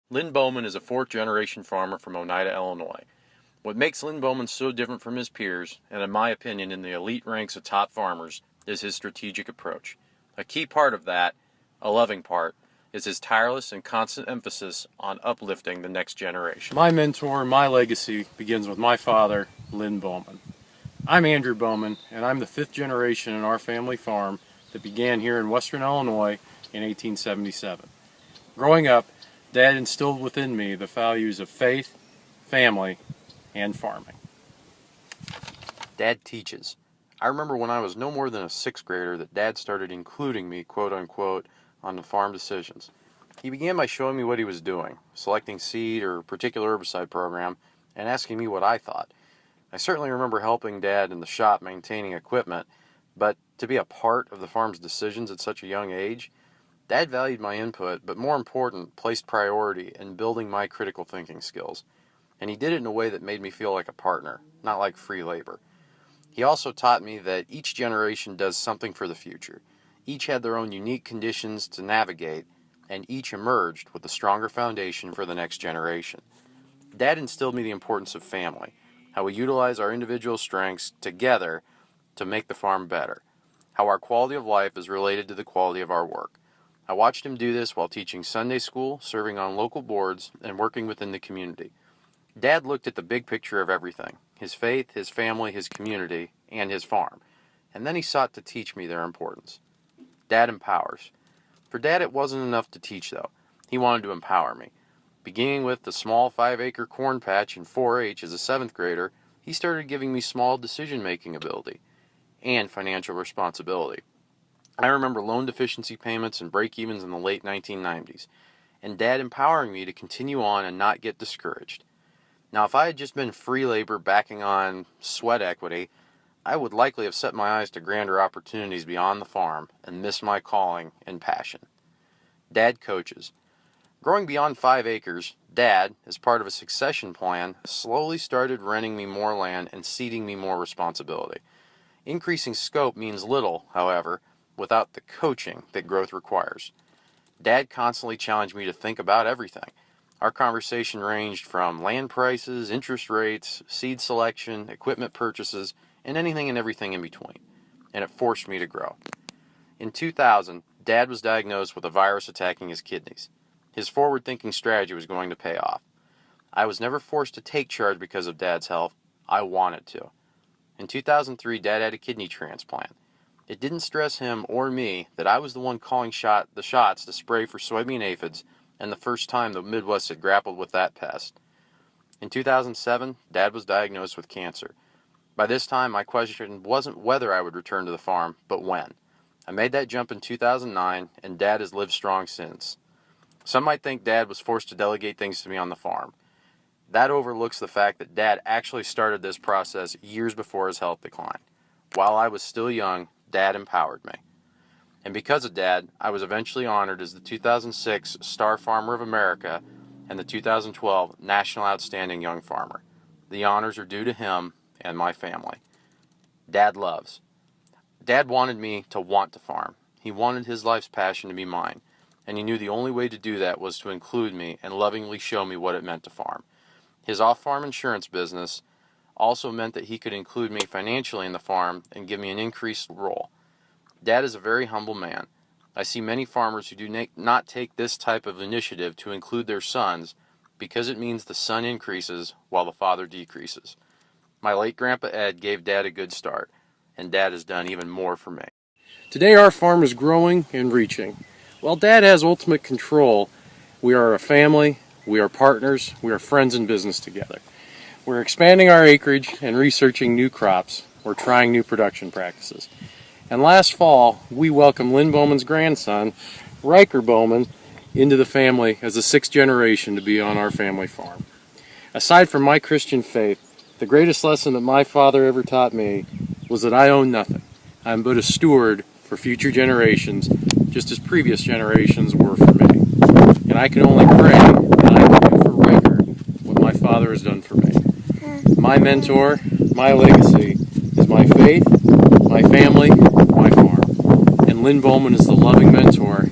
Lynn Bowman is a fourth-generation farmer from Oneida, Illinois. What makes Lynn Bowman so different from his peers, and in my opinion in the elite ranks of top farmers, is his strategic approach. A key part of that, a loving part, is his tireless and constant emphasis on uplifting the next generation. My mentor, my legacy, begins with my father, Lynn Bowman. I'm Andrew Bowman, and I'm the fifth generation in our family farm that began here in western Illinois in 1877. Growing up, Dad instilled within me the values of faith, family, and farming. Dad teaches. I remember when I was no more than a sixth grader that Dad started including me, quote unquote, on the farm decisions. He began by showing me what he was doing, selecting seed or a particular herbicide program, and asking me what I thought. I certainly remember helping Dad in the shop maintaining equipment, but to be a part of the farm's decisions at such a young age, Dad valued my input, but more important, placed priority in building my critical thinking skills. And he did it in a way that made me feel like a partner, not like free labor. He also taught me that each generation does something for the future. Each had their own unique conditions to navigate, and each emerged with a stronger foundation for the next generation. Dad instilled me the importance of family, how we utilize our individual strengths together to make the farm better, how our quality of life is related to the quality of our work. I watched him do this while teaching Sunday school, serving on local boards, and working within the community. Dad looked at the big picture of everything, his faith, his family, his community, and his farm, and then he sought to teach me their importance. Dad empowers. For Dad, it wasn't enough to teach, though. He wanted to empower me. Beginning with the small 5-acre corn patch in 4-H as a 7th grader, he started giving me small decision-making ability and financial responsibility. I remember loan deficiency payments and break-evens in the late 1990s, and Dad empowering me to continue on and not get discouraged. Now, if I had just been free labor backing on sweat equity, I would likely have set my eyes to grander opportunities beyond the farm and missed my calling and passion. Dad coaches. Growing beyond 5 acres, Dad, as part of a succession plan, slowly started renting me more land and ceding me more responsibility. Increasing scope means little, however, without the coaching that growth requires. Dad constantly challenged me to think about everything. Our conversation ranged from land prices, interest rates, seed selection, equipment purchases, and anything and everything in between. And it forced me to grow. In 2000, Dad was diagnosed with a virus attacking his kidneys. His forward-thinking strategy was going to pay off. I was never forced to take charge because of Dad's health. I wanted to. In 2003, Dad had a kidney transplant. It didn't stress him or me that I was the one calling the shots to spray for soybean aphids, and the first time the Midwest had grappled with that pest. In 2007, Dad was diagnosed with cancer. By this time, my question wasn't whether I would return to the farm, but when. I made that jump in 2009, and Dad has lived strong since. Some might think Dad was forced to delegate things to me on the farm. That overlooks the fact that Dad actually started this process years before his health declined. While I was still young, Dad empowered me. And because of Dad, I was eventually honored as the 2006 Star Farmer of America and the 2012 National Outstanding Young Farmer. The honors are due to him and my family. Dad loves. Dad wanted me to want to farm. He wanted his life's passion to be mine, and he knew the only way to do that was to include me and lovingly show me what it meant to farm. His off-farm insurance business also meant that he could include me financially in the farm and give me an increased role. Dad is a very humble man. I see many farmers who do not take this type of initiative to include their sons because it means the son increases while the father decreases. My late Grandpa Ed gave Dad a good start, and Dad has done even more for me. Today our farm is growing and reaching. While Dad has ultimate control, we are a family, we are partners, we are friends in business together. We're expanding our acreage and researching new crops. We're trying new production practices. And last fall, we welcomed Lynn Bowman's grandson, Riker Bowman, into the family as the 6th generation to be on our family farm. Aside from my Christian faith, the greatest lesson that my father ever taught me was that I own nothing. I'm but a steward for future generations, just as previous generations were for me. And I can only pray that I can do for Riker what my father has done for me. My mentor, my legacy, is my faith, my family, my farm. And Lynn Bowman is the loving mentor